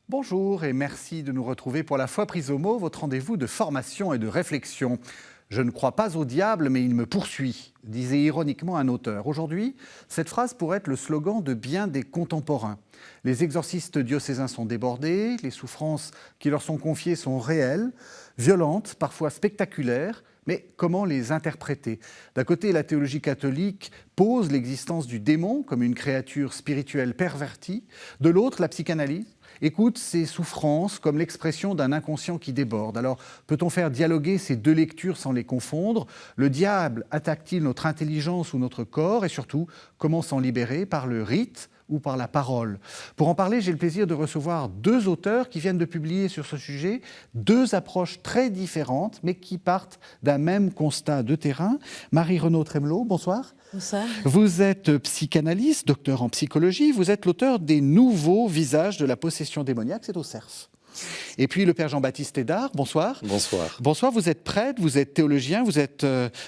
Bonjour et merci de nous retrouver pour La Foi prise au mot, votre rendez-vous de formation et de réflexion. Je ne crois pas au diable, mais il me poursuit, disait ironiquement un auteur. Aujourd'hui, cette phrase pourrait être le slogan de bien des contemporains. Les exorcistes diocésains sont débordés, les souffrances qui leur sont confiées sont réelles, violentes, parfois spectaculaires. Mais comment les interpréter? D'un côté, la théologie catholique pose l'existence du démon comme une créature spirituelle pervertie. De l'autre, la psychanalyse écoute ces souffrances comme l'expression d'un inconscient qui déborde. Alors, peut-on faire dialoguer ces deux lectures sans les confondre? Le diable attaque-t-il notre intelligence ou notre corps? Et surtout, comment s'en libérer? Par le rite ou par la parole? Pour en parler, j'ai le plaisir de recevoir deux auteurs qui viennent de publier sur ce sujet deux approches très différentes, mais qui partent d'un même constat de terrain. Marie-Renaud Tremelot, bonsoir. Bonsoir. Vous êtes psychanalyste, docteur en psychologie, vous êtes l'auteur des nouveaux visages de la possession démoniaque, c'est au CERF. Et puis le père Jean-Baptiste Hédard, bonsoir. Bonsoir. Bonsoir, vous êtes prêtre, vous êtes théologien, vous êtes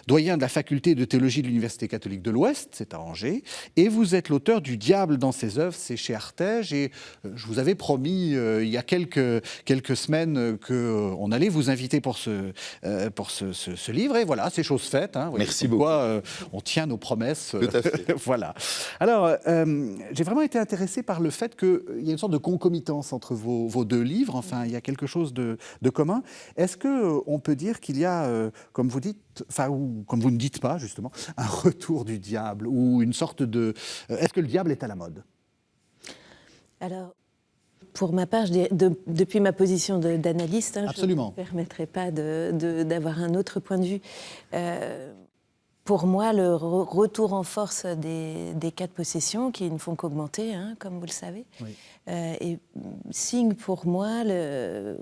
doyen de la faculté de théologie de l'Université catholique de l'Ouest, c'est à Angers, et vous êtes l'auteur du Diable dans ses œuvres, c'est chez Artege, et je vous avais promis il y a quelques semaines qu'on allait vous inviter pour ce livre, et voilà, c'est chose faite. Hein, merci beaucoup. Quoi, on tient nos promesses. Tout à fait. Voilà. Alors, j'ai vraiment été intéressé par le fait qu'il y a une sorte de concomitance entre vos deux livres. Enfin, il y a quelque chose de commun. Est-ce qu'on peut dire qu'il y a, comme vous dites, enfin, ou comme vous ne dites pas, justement, un retour du diable ou une sorte de... Est-ce que le diable est à la mode? Alors, pour ma part, depuis ma position d'analyste, je ne me permettrai pas d'avoir un autre point de vue. Pour moi, le retour en force des cas de possession, qui ne font qu'augmenter, hein, comme vous le savez, oui. Est signe pour moi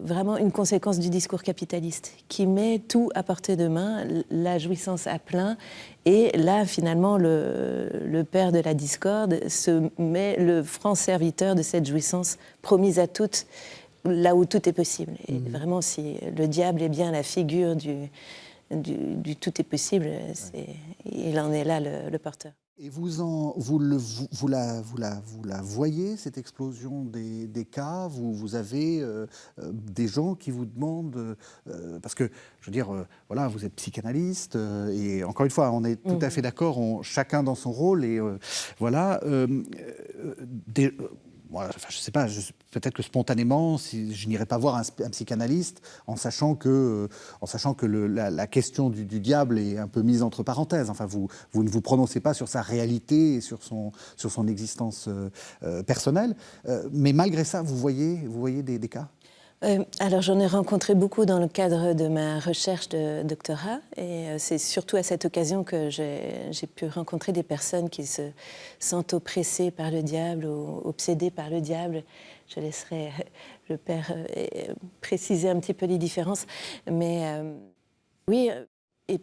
vraiment une conséquence du discours capitaliste, qui met tout à portée de main, la jouissance à plein, et là, finalement, le père de la discorde se met le franc serviteur de cette jouissance promise à toutes, là où tout est possible. Et vraiment, si le diable est bien la figure du tout est possible, il en est là le porteur. Et vous la voyez, cette explosion des cas? Vous avez des gens qui vous demandent... parce que, je veux dire, voilà, vous êtes psychanalyste, et encore une fois, on est tout à fait d'accord, chacun dans son rôle, et voilà... Voilà, enfin, je ne sais pas, peut-être que spontanément, si je n'irais pas voir un psychanalyste en sachant que la question du diable est un peu mise entre parenthèses. Enfin, vous ne vous prononcez pas sur sa réalité et sur son existence personnelle. Mais malgré ça, vous voyez des cas? Alors j'en ai rencontré beaucoup dans le cadre de ma recherche de doctorat, et c'est surtout à cette occasion que j'ai pu rencontrer des personnes qui se sentent oppressées par le diable ou obsédées par le diable. Je laisserai le père préciser un petit peu les différences, mais oui. Et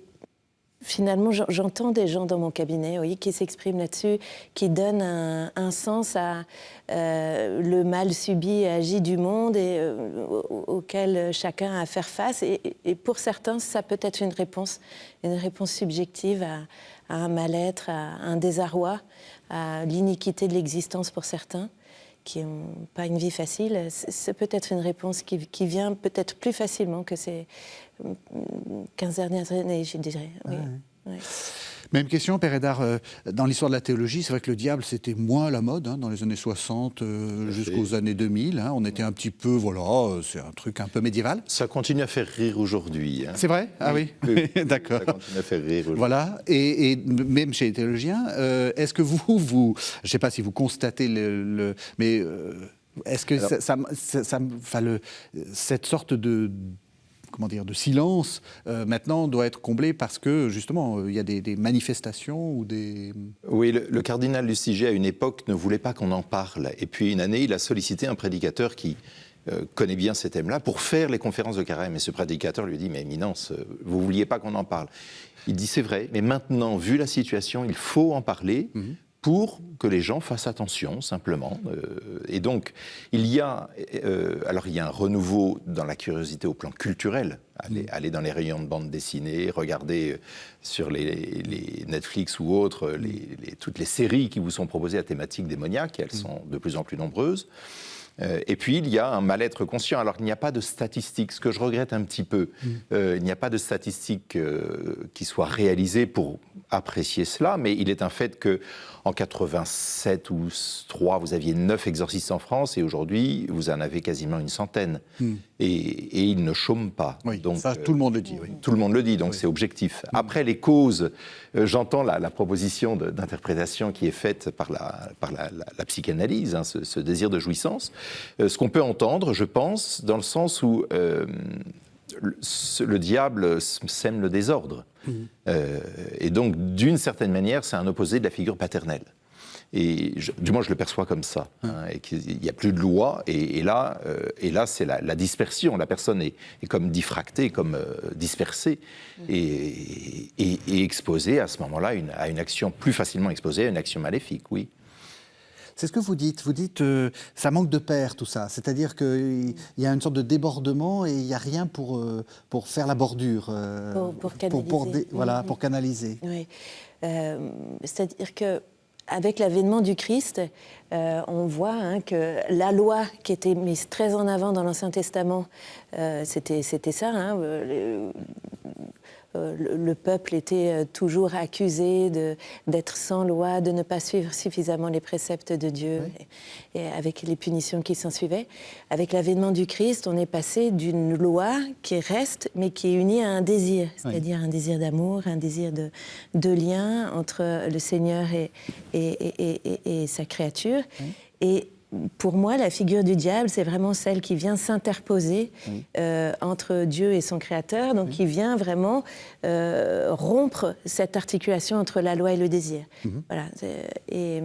finalement, j'entends des gens dans mon cabinet, oui, qui s'expriment là-dessus, qui donnent un sens à le mal subi et agi du monde et auquel chacun a à faire face. Et pour certains, ça peut être une réponse subjective à un mal-être, à un désarroi, à l'iniquité de l'existence pour certains qui n'ont pas une vie facile. C'est peut-être une réponse qui vient peut-être plus facilement que ces 15 dernières années, je dirais. Oui. Ouais. Même question, Père Hédard, dans l'histoire de la théologie, c'est vrai que le diable, c'était moins la mode, hein, dans les années 60 jusqu'aux années 2000. Hein, on était un petit peu, voilà, c'est un truc un peu médiéval. Ça continue à faire rire aujourd'hui. Hein. C'est vrai? Ah oui, oui. D'accord. Ça continue à faire rire aujourd'hui. Voilà, et même chez les théologiens, est-ce que vous je ne sais pas si vous constatez mais est-ce que alors, cette sorte de silence, maintenant, doit être comblé parce que, justement, il y a des manifestations ou des... Oui, le cardinal Lustiger, à une époque, ne voulait pas qu'on en parle. Et puis, une année, il a sollicité un prédicateur qui connaît bien ces thèmes-là pour faire les conférences de carême. Et ce prédicateur lui dit « Mais éminence, vous ne vouliez pas qu'on en parle ?» Il dit « C'est vrai, mais maintenant, vu la situation, il faut en parler. Pour que les gens fassent attention, simplement. Et donc, il y a un renouveau dans la curiosité au plan culturel. Aller dans les rayons de bande dessinée, regarder sur les Netflix ou autres, toutes les séries qui vous sont proposées à thématique démoniaque, elles sont de plus en plus nombreuses. Et puis, il y a un mal-être conscient. Alors, il n'y a pas de statistiques, ce que je regrette un petit peu. Il n'y a pas de statistiques qui soient réalisées pour apprécier cela, mais il est un fait qu'en 87 ou 3, vous aviez 9 exorcistes en France, et aujourd'hui, vous en avez quasiment une centaine. Et ils ne chôment pas. Oui, donc, ça, tout le monde le dit. Oui. Tout le monde le dit, donc c'est objectif. Après, les causes, j'entends la proposition d'interprétation qui est faite par la psychanalyse, hein, ce désir de jouissance. Ce qu'on peut entendre, je pense, dans le sens où le diable sème le désordre. Et donc, d'une certaine manière, c'est un opposé de la figure paternelle. Et du moins, je le perçois comme ça. Hein, et qu'il n'y a plus de loi. Et là, c'est la dispersion. La personne est comme diffractée, comme dispersée, et exposée à ce moment-là à une action, plus facilement exposée à une action maléfique, oui. C'est ce que vous dites. Vous dites ça manque de père, tout ça. C'est-à-dire qu'il y a une sorte de débordement et il n'y a rien pour faire la bordure. Pour canaliser. Pour canaliser. Oui. C'est-à-dire qu'avec l'avènement du Christ, on voit que la loi qui était mise très en avant dans l'Ancien Testament, c'était ça. Hein, le peuple était toujours accusé d'être sans loi, de ne pas suivre suffisamment les préceptes de Dieu, et avec les punitions qui s'en suivaient. Avec l'avènement du Christ, on est passé d'une loi qui reste, mais qui est unie à un désir, c'est-à-dire un désir d'amour, un désir de lien entre le Seigneur et sa créature. Et pour moi, la figure du diable, c'est vraiment celle qui vient s'interposer entre Dieu et son Créateur, donc qui vient vraiment rompre cette articulation entre la loi et le désir. Voilà. Et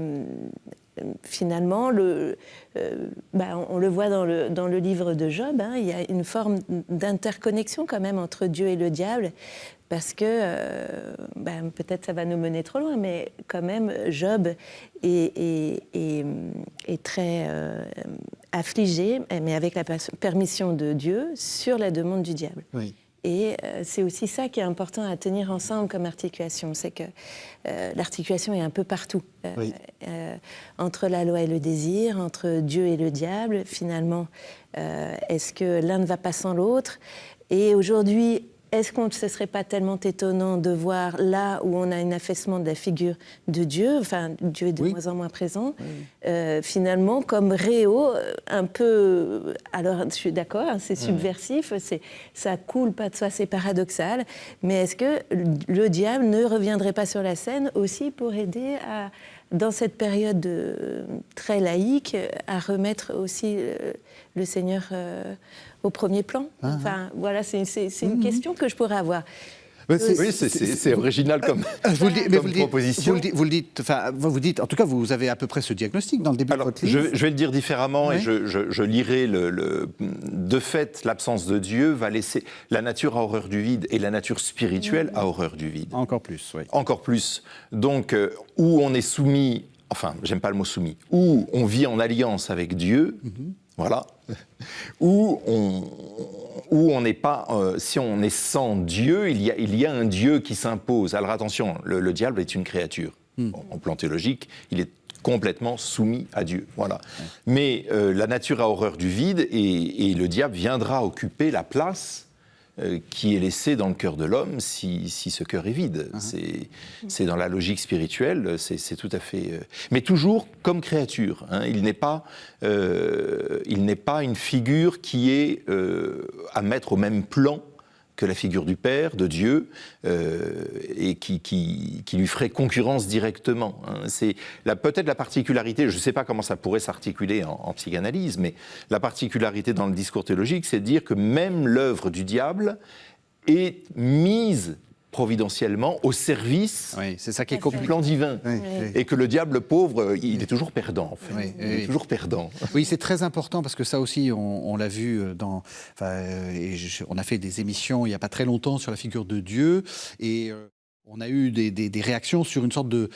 finalement, on le voit dans le livre de Job, hein, il y a une forme d'interconnexion quand même entre Dieu et le diable, parce que, peut-être ça va nous mener trop loin, mais quand même, Job est très affligé, mais avec la permission de Dieu, sur la demande du diable. Oui. Et c'est aussi ça qui est important à tenir ensemble comme articulation, c'est que l'articulation est un peu partout. Entre la loi et le désir, entre Dieu et le diable, finalement, est-ce que l'un ne va pas sans l'autre? Et aujourd'hui, est-ce que ce ne serait pas tellement étonnant de voir là où on a un affaissement de la figure de Dieu, enfin Dieu est de moins en moins présent, finalement comme réau, un peu, alors je suis d'accord, hein, c'est subversif, ça coule pas de soi, c'est paradoxal, mais est-ce que le diable ne reviendrait pas sur la scène aussi pour aider dans cette période très laïque, à remettre aussi le Seigneur au premier plan? Enfin, voilà, c'est une question que je pourrais avoir. C'est original comme proposition. Vous le dites, en tout cas, vous avez à peu près ce diagnostic dans le début de votre livre. Je vais le dire différemment, et je lirai de fait, l'absence de Dieu va laisser... La nature a horreur du vide, et la nature spirituelle a horreur du vide. Encore plus, oui. Encore plus. Donc, où on est soumis, enfin, j'aime pas le mot soumis, où on vit en alliance avec Dieu, voilà, où on n'est pas, si on est sans Dieu, il y a un Dieu qui s'impose. Alors attention, le diable est une créature. En plan théologique, il est complètement soumis à Dieu. Voilà. Mais la nature a horreur du vide, et le diable viendra occuper la place qui est laissée dans le cœur de l'homme si ce cœur est vide. C'est dans la logique spirituelle, c'est tout à fait... Mais toujours comme créature. Hein. Il n'est pas une figure qui est à mettre au même plan que la figure du Père, de Dieu, et qui lui ferait concurrence directement. Hein. C'est peut-être la particularité, je ne sais pas comment ça pourrait s'articuler en psychanalyse, mais la particularité dans le discours théologique, c'est de dire que même l'œuvre du diable est mise providentiellement au service c'est ça qui est du plan divin. Et que le diable pauvre, il est toujours perdant, en fait. Il est toujours perdant. Oui, c'est très important, parce que ça aussi, on l'a vu on a fait des émissions il n'y a pas très longtemps sur la figure de Dieu, et on a eu des réactions sur une sorte de...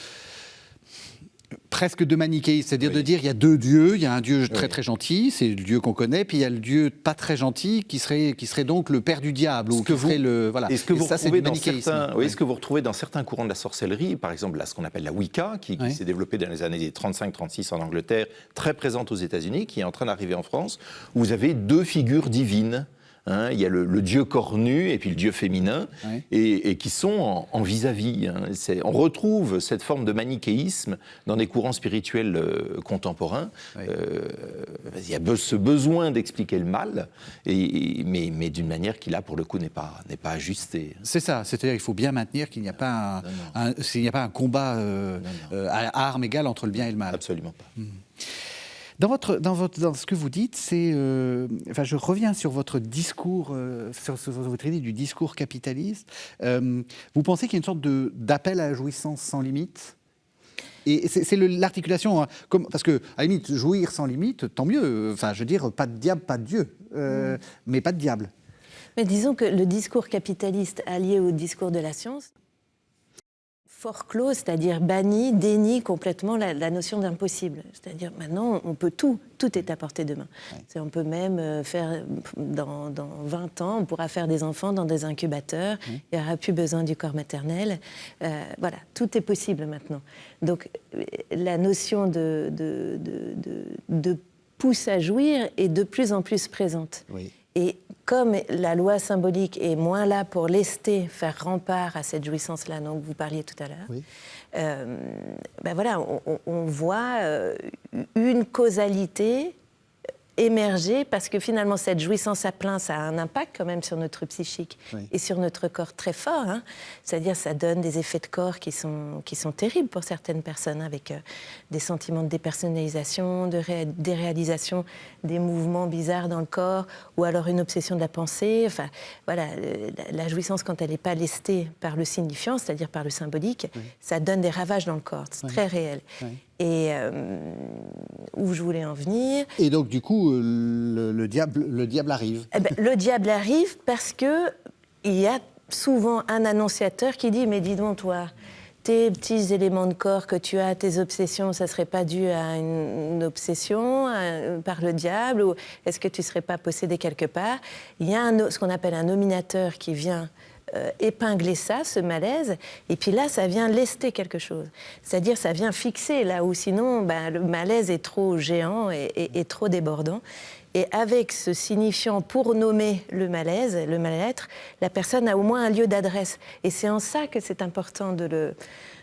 presque de manichéisme, c'est-à-dire de dire il y a deux dieux, il y a un dieu très très gentil, c'est le dieu qu'on connaît, puis il y a le dieu pas très gentil qui serait donc le père du diable, ou qui serait le... Voilà. Est-ce que vous ça, retrouvez du manichéisme. est-ce que vous retrouvez dans certains courants de la sorcellerie, par exemple là, ce qu'on appelle la Wicca, qui s'est développée dans les années 35-36 en Angleterre, très présente aux États-Unis, qui est en train d'arriver en France, où vous avez deux figures divines. Hein, il y a le dieu cornu et puis le dieu féminin, et qui sont en vis-à-vis. Hein. On retrouve cette forme de manichéisme dans des courants spirituels contemporains. Il y a ce besoin d'expliquer le mal, mais d'une manière qui, là, pour le coup, n'est pas ajustée. C'est ça, c'est-à-dire qu'il faut bien maintenir qu'il n'y a pas un combat à armes égales entre le bien et le mal. Absolument pas. Dans ce que vous dites, je reviens sur votre discours, sur votre idée du discours capitaliste. Vous pensez qu'il y a une sorte d'appel à la jouissance sans limite ? Et c'est l'articulation, hein, parce que à la limite, jouir sans limite, tant mieux. Enfin, je veux dire, pas de diable, pas de Dieu, mais pas de diable. Mais disons que le discours capitaliste allié au discours de la science forclose, c'est-à-dire banni, dénie complètement la notion d'impossible. C'est-à-dire maintenant, on peut tout est à portée de main. On peut même faire, dans 20 ans, on pourra faire des enfants dans des incubateurs, il n'y aura plus besoin du corps maternel. Voilà, tout est possible maintenant. Donc la notion de pousse à jouir est de plus en plus présente. Et comme la loi symbolique est moins là pour lester, faire rempart à cette jouissance-là dont vous parliez tout à l'heure, voilà, on voit une causalité émerger, parce que finalement cette jouissance à plein, ça a un impact quand même sur notre psychique et sur notre corps très fort. Hein. C'est-à-dire ça donne des effets de corps qui sont terribles pour certaines personnes, avec des sentiments de dépersonnalisation, de déréalisation, des mouvements bizarres dans le corps, ou alors une obsession de la pensée. Enfin, voilà, la jouissance, quand elle n'est pas lestée par le signifiant, c'est-à-dire par le symbolique, ça donne des ravages dans le corps, c'est très réel. Et où je voulais en venir... Et donc, du coup, le diable arrive. Le diable arrive parce qu'il y a souvent un annonciateur qui dit « Mais dis donc, toi, tes petits éléments de corps que tu as, tes obsessions, ça ne serait pas dû à une obsession par le diable, ou est-ce que tu ne serais pas possédé quelque part ?» Il y a ce qu'on appelle un nominateur qui vient... épingler ça, ce malaise, et puis là, ça vient lester quelque chose. C'est-à-dire, ça vient fixer, là où sinon, le malaise est trop géant et trop débordant. Et avec ce signifiant pour nommer le malaise, le mal-être, la personne a au moins un lieu d'adresse. Et c'est en ça que c'est important de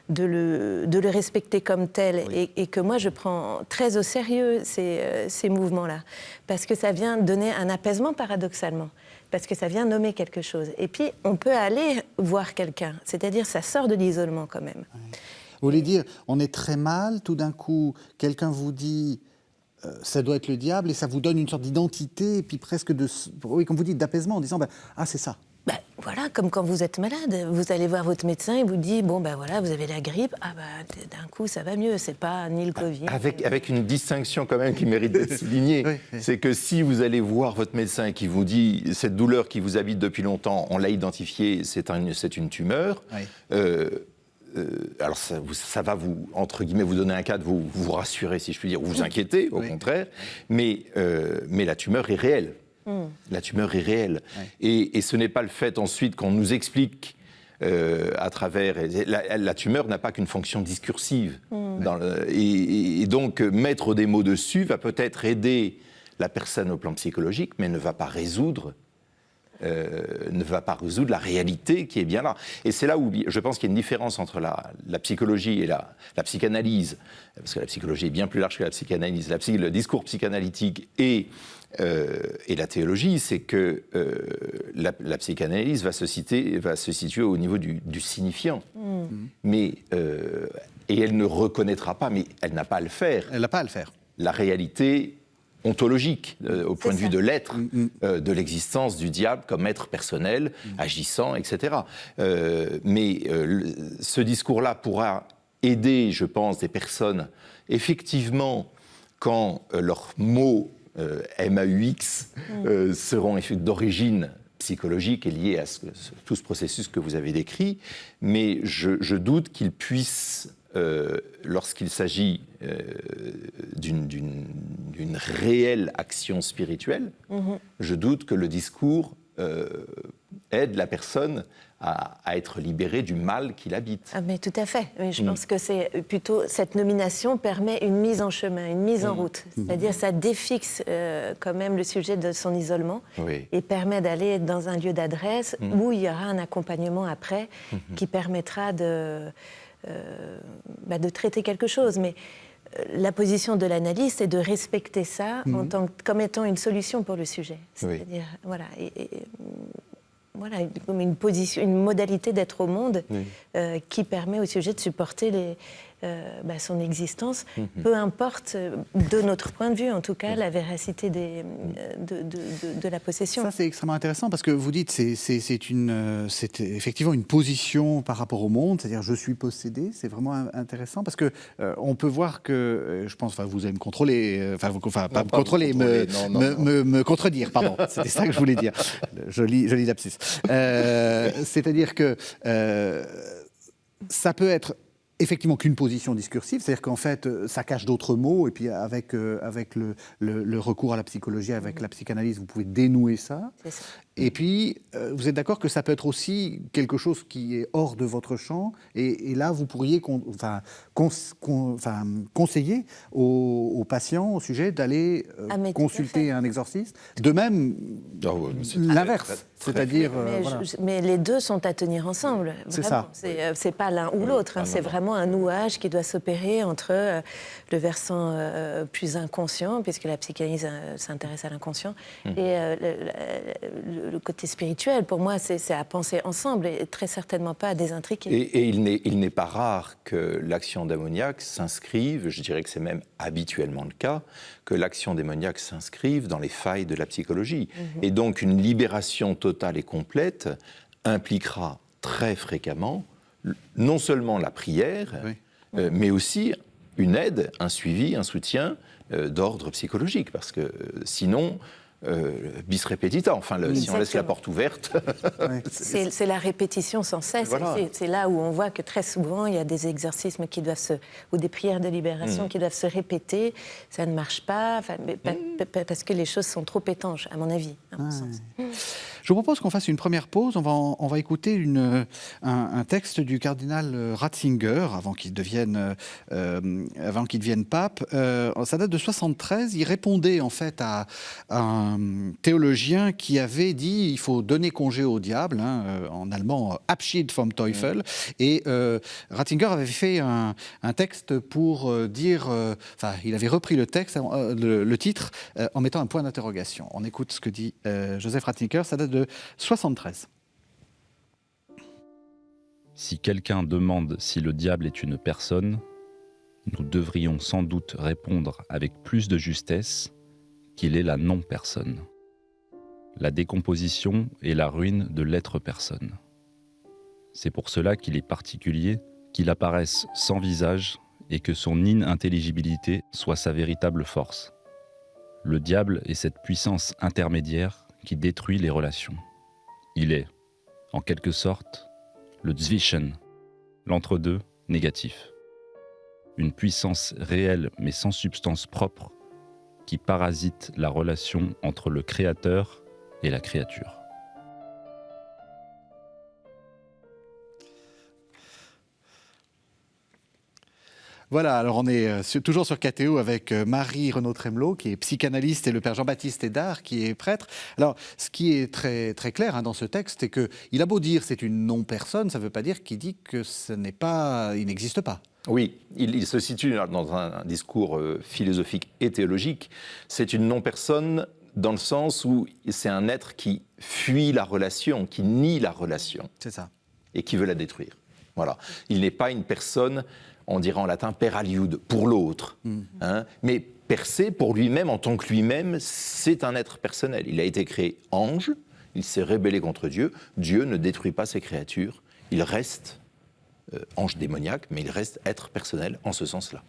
le respecter comme tel, et que moi, je prends très au sérieux ces mouvements-là, parce que ça vient donner un apaisement paradoxalement. Parce que ça vient nommer quelque chose. Et puis, on peut aller voir quelqu'un. C'est-à-dire, ça sort de l'isolement quand même. Vous voulez dire, on est très mal, tout d'un coup, quelqu'un vous dit ça doit être le diable, et ça vous donne une sorte d'identité, et puis presque comme vous dites, d'apaisement, en disant ah, c'est ça. Voilà, comme quand vous êtes malade, vous allez voir votre médecin, il vous dit voilà, vous avez la grippe, d'un coup ça va mieux, c'est pas ni le Covid. Avec une distinction quand même qui mérite d'être soulignée, c'est que si vous allez voir votre médecin et qui vous dit cette douleur qui vous habite depuis longtemps, on l'a identifiée, c'est une tumeur. Alors ça va vous, entre guillemets, vous donner un cadre, vous rassurer, si je puis dire, ou vous inquiéter, au contraire, mais la tumeur est réelle. La tumeur est réelle. Et ce n'est pas le fait ensuite qu'on nous explique à travers... La tumeur n'a pas qu'une fonction discursive. Et donc, mettre des mots dessus va peut-être aider la personne au plan psychologique, mais ne va pas résoudre la réalité qui est bien là. Et c'est là où je pense qu'il y a une différence entre la psychologie et la psychanalyse, parce que la psychologie est bien plus large que la psychanalyse. Le discours psychanalytique et la théologie, c'est que la psychanalyse va se situer au niveau du signifiant. Mais, et elle ne reconnaîtra pas, mais elle n'a pas à le faire. Elle n'a pas à le faire. La réalité ontologique, au point de vue de l'être, de l'existence du diable comme être personnel, agissant, etc. Mais ce discours-là pourra aider, je pense, des personnes, effectivement, quand leurs mots MAUX seront d'origine psychologique et liés à tout ce processus que vous avez décrit, mais je doute qu'ils puissent lorsqu'il s'agit d'une réelle action spirituelle, je doute que le discours aide la personne à être libérée du mal qui l'habite. Ah, mais tout à fait. Mais je pense que c'est plutôt cette nomination permet une mise en chemin, une mise en route. C'est-à-dire ça défixe quand même le sujet de son isolement et permet d'aller dans un lieu d'adresse où il y aura un accompagnement après qui permettra de traiter quelque chose. Mais la position de l'analyste, c'est de respecter ça comme étant une solution pour le sujet. C'est-à-dire, voilà, voilà, comme une modalité d'être au monde qui permet au sujet de supporter son existence, peu importe, de notre point de vue, en tout cas, la véracité de la possession. Ça, c'est extrêmement intéressant parce que vous dites que c'est effectivement une position par rapport au monde, c'est-à-dire je suis possédé, c'est vraiment intéressant parce que on peut voir que, je pense, vous allez me contrôler, me contredire, pardon, c'était ça que je voulais dire, joli lapsus. C'est-à-dire que ça peut être effectivement qu'une position discursive, c'est-à-dire qu'en fait, ça cache d'autres mots, et puis avec le recours à la psychologie, avec la psychanalyse, vous pouvez dénouer ça. C'est ça. Et puis, vous êtes d'accord que ça peut être aussi quelque chose qui est hors de votre champ, et là, vous pourriez conseiller aux patients, au sujet, d'aller consulter un exorciste. De même, l'inverse. C'est-à-dire, mais les deux sont à tenir ensemble. C'est ça. C'est pas l'un ou l'autre. C'est vraiment un nouage qui doit s'opérer entre le versant plus inconscient, puisque la psychanalyse s'intéresse à l'inconscient, et le côté spirituel. Pour moi, c'est à penser ensemble et très certainement pas à désintriquer. Et il n'est pas rare que l'action démoniaque s'inscrive, je dirais que c'est même habituellement le cas, que l'action démoniaque s'inscrive dans les failles de la psychologie. Et donc une libération totale et complète impliquera très fréquemment non seulement la prière, mais aussi une aide, un suivi, un soutien d'ordre psychologique. Parce que sinon, bis repetita, si on laisse la porte ouverte... C'est la répétition sans cesse. Voilà. C'est là où on voit que très souvent, il y a des exorcismes qui doivent ou des prières de libération qui doivent se répéter. Ça ne marche pas, parce que les choses sont trop étanches, à mon avis, à mon sens. Je vous propose qu'on fasse une première pause. On va écouter un texte du cardinal Ratzinger, avant qu'il devienne pape. Ça date de 73. Il répondait en fait à un théologien qui avait dit il faut donner congé au diable, en allemand Abschied vom Teufel. Et Ratzinger avait fait un texte pour dire, il avait repris le texte, le titre, en mettant un point d'interrogation. On écoute ce que dit Joseph Ratzinger. Ça date de 73. Si quelqu'un demande si le diable est une personne, nous devrions sans doute répondre avec plus de justesse qu'il est la non-personne. La décomposition est la ruine de l'être-personne. C'est pour cela qu'il est particulier qu'il apparaisse sans visage et que son inintelligibilité soit sa véritable force. Le diable est cette puissance intermédiaire qui détruit les relations. Il est, en quelque sorte, le Zwischen, l'entre-deux négatif. Une puissance réelle mais sans substance propre qui parasite la relation entre le créateur et la créature. Voilà, alors on est toujours sur KTO avec Marie Renaud Tremelot, qui est psychanalyste, et le père Jean-Baptiste Hédard, qui est prêtre. Alors, ce qui est très, très clair dans ce texte, c'est qu'il a beau dire c'est une non-personne, ça ne veut pas dire qu'il dit que il n'existe pas. Oui, il se situe dans un discours philosophique et théologique. C'est une non-personne dans le sens où c'est un être qui fuit la relation, qui nie la relation. C'est ça. Et qui veut la détruire. Voilà. Il n'est pas une personne, on dirait en latin, per aliud, pour l'autre. Mais per se, pour lui-même, en tant que lui-même, c'est un être personnel. Il a été créé ange, il s'est rébellé contre Dieu. Dieu ne détruit pas ses créatures. Il reste ange démoniaque, mais il reste être personnel en ce sens-là.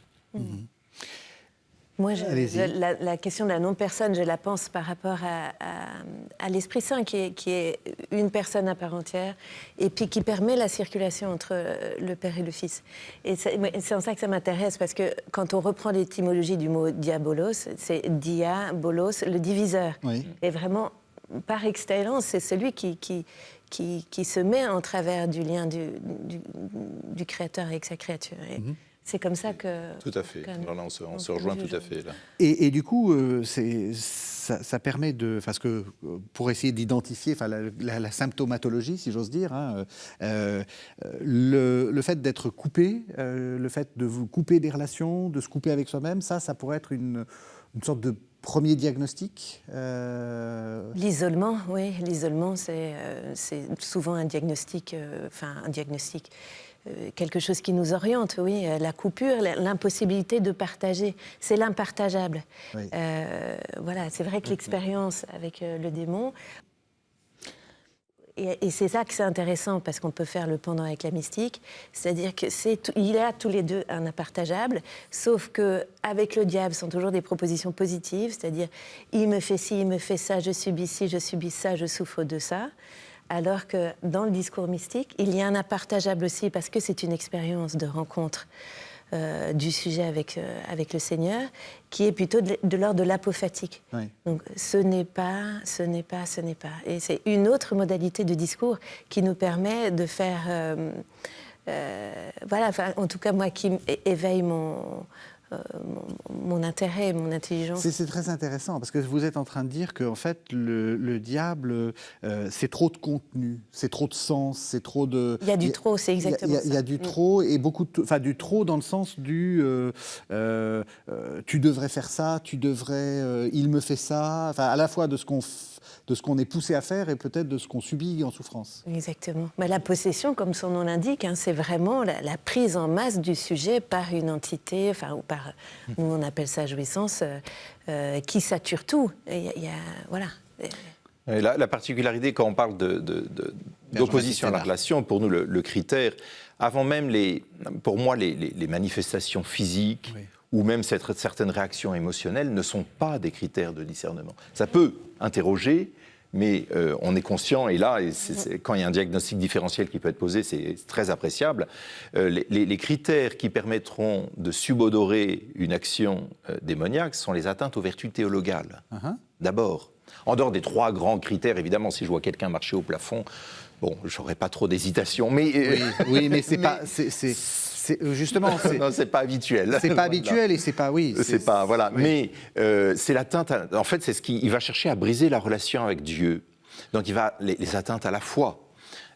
Moi, Allez-y. la question de la non-personne, je la pense par rapport à l'Esprit Saint, qui est une personne à part entière, et puis qui permet la circulation entre le Père et le Fils. Et c'est en ça que ça m'intéresse, parce que quand on reprend l'étymologie du mot diabolos, c'est diabolos, le diviseur. Oui. Et vraiment, par excellence, c'est celui qui se met en travers du lien du Créateur avec sa créature. Et c'est comme ça que... Tout à fait. Alors là, on se rejoint tout à fait. Là. Et du coup, ça permet de... Parce que pour essayer d'identifier la symptomatologie, si j'ose dire, hein, le fait d'être coupé, le fait de vous couper des relations, de se couper avec soi-même, ça pourrait être une sorte de premier diagnostic. L'isolement, oui. L'isolement, c'est souvent un diagnostic... quelque chose qui nous oriente, oui. La coupure, l'impossibilité de partager. C'est l'impartageable. Oui. Voilà, c'est vrai que l'expérience avec le démon... Et c'est ça que c'est intéressant, parce qu'on peut faire le pendant avec la mystique, c'est-à-dire qu'il y a tous les deux un impartageable, sauf qu'avec le diable, ce sont toujours des propositions positives, c'est-à-dire il me fait ci, il me fait ça, je subis ci, je subis ça, je souffre de ça. Alors que dans le discours mystique, il y a un impartageable aussi, parce que c'est une expérience de rencontre du sujet avec le Seigneur, qui est plutôt de l'ordre de l'apophatique. Oui. Donc ce n'est pas. Et c'est une autre modalité de discours qui nous permet de faire... en tout cas, moi, qui éveille mon intérêt, mon intelligence. C'est très intéressant, parce que vous êtes en train de dire qu'en fait, le diable, c'est trop de contenu, c'est trop de sens, c'est trop de... Il y a du trop, c'est exactement ça. Il y a du trop, et du trop dans le sens du... tu devrais faire ça, tu devrais... il me fait ça, à la fois de ce qu'on est poussé à faire et peut-être de ce qu'on subit en souffrance. Exactement. Mais la possession, comme son nom l'indique, hein, c'est vraiment la prise en masse du sujet par une entité, ou par, nous on appelle ça jouissance, qui sature tout. Voilà. Et la particularité, quand on parle d'opposition à la relation, pour nous, le critère, avant même, pour moi, les manifestations physiques, oui, ou même certaines réactions émotionnelles ne sont pas des critères de discernement. Ça peut interroger, mais on est conscient, et là, quand il y a un diagnostic différentiel qui peut être posé, c'est très appréciable. Les critères qui permettront de subodorer une action démoniaque sont les atteintes aux vertus théologales. D'abord. En dehors des 3 grands critères, évidemment, si je vois quelqu'un marcher au plafond, bon, j'aurais pas trop d'hésitation, mais... Oui, mais c'est pas... Justement, non, c'est pas habituel. C'est pas habituel et c'est pas, oui. C'est pas, voilà. Oui. Mais c'est l'atteinte, en fait, c'est ce qu'il va chercher à briser la relation avec Dieu. Donc il va les atteintes à la foi,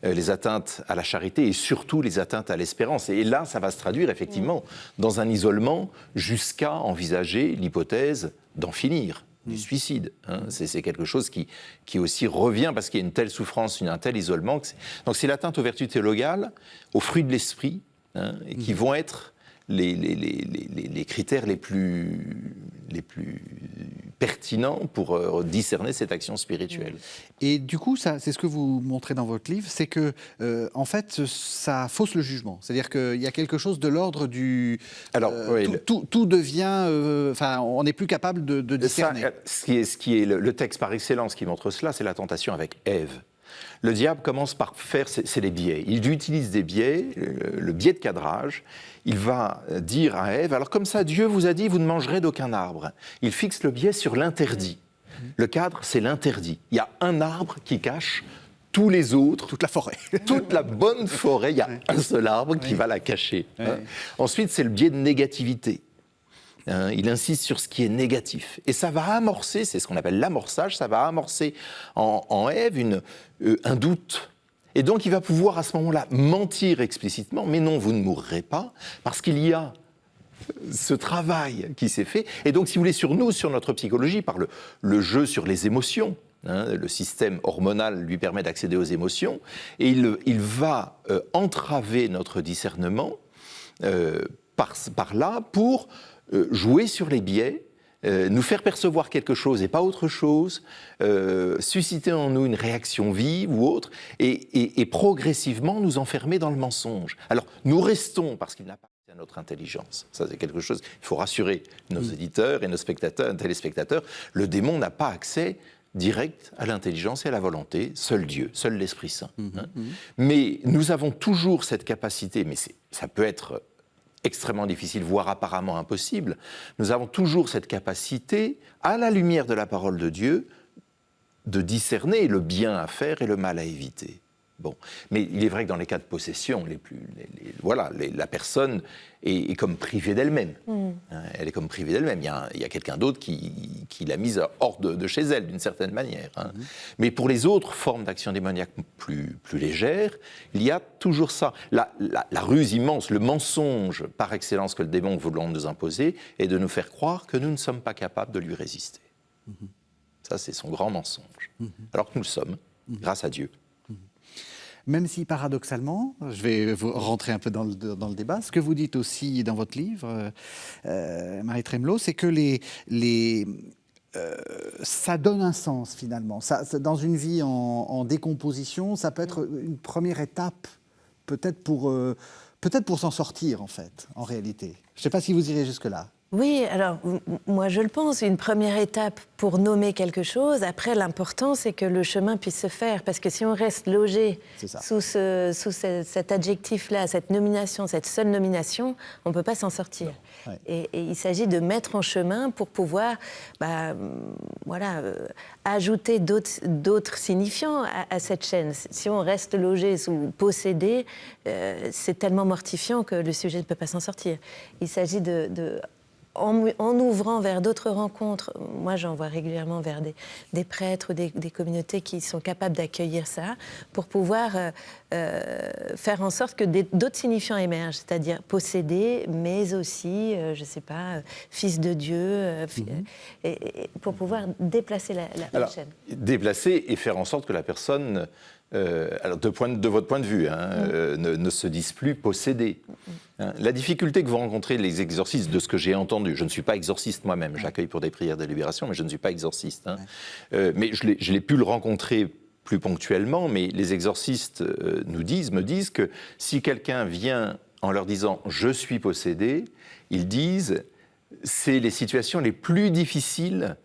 les atteintes à la charité et surtout les atteintes à l'espérance. Et là, ça va se traduire effectivement dans un isolement jusqu'à envisager l'hypothèse d'en finir, du suicide. Hein. C'est quelque chose qui aussi revient parce qu'il y a une telle souffrance, un tel isolement. Donc c'est l'atteinte aux vertus théologales, aux fruits de l'esprit, hein, et qui vont être les critères les plus pertinents pour discerner cette action spirituelle. Et du coup, c'est ce que vous montrez dans votre livre, c'est que, en fait, ça fausse le jugement. C'est-à-dire qu'il y a quelque chose de l'ordre du... Alors, tout devient... on n'est plus capable de discerner. Ce qui est le texte par excellence qui montre cela, c'est la tentation avec Ève. Le diable commence par faire, c'est les biais. Il utilise des biais, le biais de cadrage. Il va dire à Ève, alors comme ça, Dieu vous a dit, vous ne mangerez d'aucun arbre. Il fixe le biais sur l'interdit. Le cadre, c'est l'interdit. Il y a un arbre qui cache tous les autres. Toute la forêt. Toute la bonne forêt, il y a un seul arbre qui va la cacher. Hein. Ensuite, c'est le biais de négativité. Il insiste sur ce qui est négatif. Et ça va amorcer, c'est ce qu'on appelle l'amorçage, ça va amorcer en Ève un doute. Et donc il va pouvoir à ce moment-là mentir explicitement, mais non, vous ne mourrez pas, parce qu'il y a ce travail qui s'est fait. Et donc, si vous voulez, sur notre psychologie, par le jeu sur les émotions, hein, le système hormonal lui permet d'accéder aux émotions, et il va entraver notre discernement par là pour... jouer sur les biais, nous faire percevoir quelque chose et pas autre chose, susciter en nous une réaction vive ou autre, et progressivement nous enfermer dans le mensonge. Alors, nous restons, parce qu'il n'appartient à notre intelligence. Ça, c'est quelque chose, il faut rassurer nos auditeurs et nos spectateurs, téléspectateurs. Le démon n'a pas accès direct à l'intelligence et à la volonté, seul Dieu, seul l'Esprit Saint. Mais nous avons toujours cette capacité, mais ça peut être extrêmement difficile, voire apparemment impossible, nous avons toujours cette capacité, à la lumière de la parole de Dieu, de discerner le bien à faire et le mal à éviter. Bon. Mais il est vrai que dans les cas de possession, la personne est comme privée d'elle-même. Elle est comme privée d'elle-même. Il y a quelqu'un d'autre qui l'a mise hors de chez elle, d'une certaine manière. Mais pour les autres formes d'action démoniaque plus légères, il y a toujours ça. La ruse immense, le mensonge par excellence que le démon veut nous imposer, est de nous faire croire que nous ne sommes pas capables de lui résister. Ça, c'est son grand mensonge. Alors que nous le sommes, grâce à Dieu. Même si paradoxalement, je vais vous rentrer un peu dans le débat, ce que vous dites aussi dans votre livre, Marie Trémelot, c'est que ça donne un sens finalement. Dans une vie en décomposition, ça peut être une première étape, peut-être pour s'en sortir en fait, en réalité. Je ne sais pas si vous irez jusque-là. Oui, alors moi je le pense, une première étape pour nommer quelque chose. Après, l'important c'est que le chemin puisse se faire, parce que si on reste logé sous cet adjectif-là, cette nomination, cette seule nomination, on ne peut pas s'en sortir. Ouais. Et il s'agit de mettre en chemin pour pouvoir ajouter d'autres signifiants à cette chaîne. Si on reste logé sous possédé, c'est tellement mortifiant que le sujet ne peut pas s'en sortir. Il s'agit en ouvrant vers d'autres rencontres, moi j'en vois régulièrement vers des prêtres ou des communautés qui sont capables d'accueillir ça, pour pouvoir faire en sorte que d'autres signifiants émergent, c'est-à-dire posséder, mais aussi, je ne sais pas, fils de Dieu, et pour pouvoir déplacer la chaîne. Déplacer et faire en sorte que la personne, alors de votre point de vue, ne se dise plus possédée. La difficulté que vont rencontrer les exorcistes, de ce que j'ai entendu, je ne suis pas exorciste moi-même, j'accueille pour des prières de libération, mais je ne suis pas exorciste. Mais je l'ai pu le rencontrer plus ponctuellement, mais les exorcistes me disent que si quelqu'un vient en leur disant « je suis possédé », ils disent « c'est les situations les plus difficiles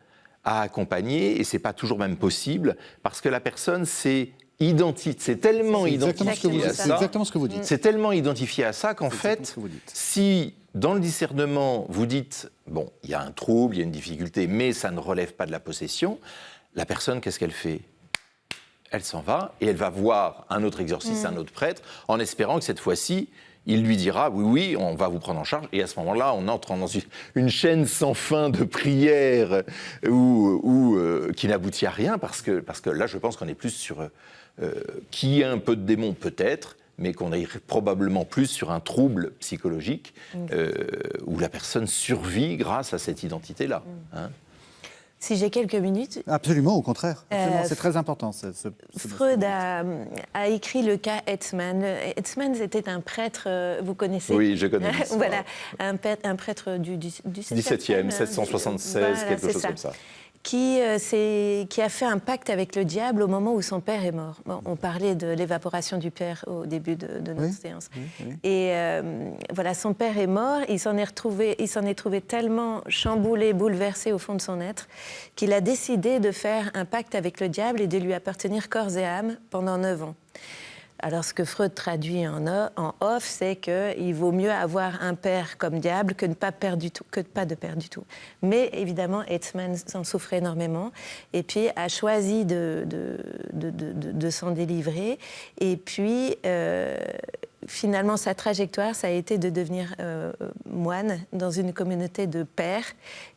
à accompagner, et ce n'est pas toujours même possible, parce que la personne c'est tellement identifié à ça. C'est exactement ce que vous dites. C'est tellement identifié à ça qu'en fait, si dans le discernement vous dites bon, il y a un trouble, il y a une difficulté, mais ça ne relève pas de la possession, la personne, qu'est-ce qu'elle fait ? Elle s'en va et elle va voir un autre exorciste, un autre prêtre, en espérant que cette fois-ci, il lui dira oui, on va vous prendre en charge. Et à ce moment-là, on entre dans une chaîne sans fin de prières qui n'aboutit à rien, parce que là, je pense qu'on est plus sur qui a un peu de démon, peut-être, mais qu'on est probablement plus sur un trouble psychologique où la personne survit grâce à cette identité-là. Si j'ai quelques minutes... Absolument, au contraire. Absolument, c'est très important. Freud a écrit le cas Etzmann. Etzmann, c'était un prêtre, vous connaissez ? Oui, je connais. Voilà, un prêtre du 17e, 776, quelque chose comme ça. Qui a fait un pacte avec le diable au moment où son père est mort. Bon, on parlait de l'évaporation du père au début de notre séance. Oui. Et voilà, son père est mort, il s'en est trouvé tellement chamboulé, bouleversé au fond de son être, qu'il a décidé de faire un pacte avec le diable et de lui appartenir corps et âme pendant 9 ans. Alors, ce que Freud traduit en off, c'est qu'il vaut mieux avoir un père comme diable que de pas de père du tout. Mais évidemment, Etzmann s'en souffrait énormément et puis a choisi de s'en délivrer. Et puis, finalement, sa trajectoire, ça a été de devenir moine dans une communauté de pères.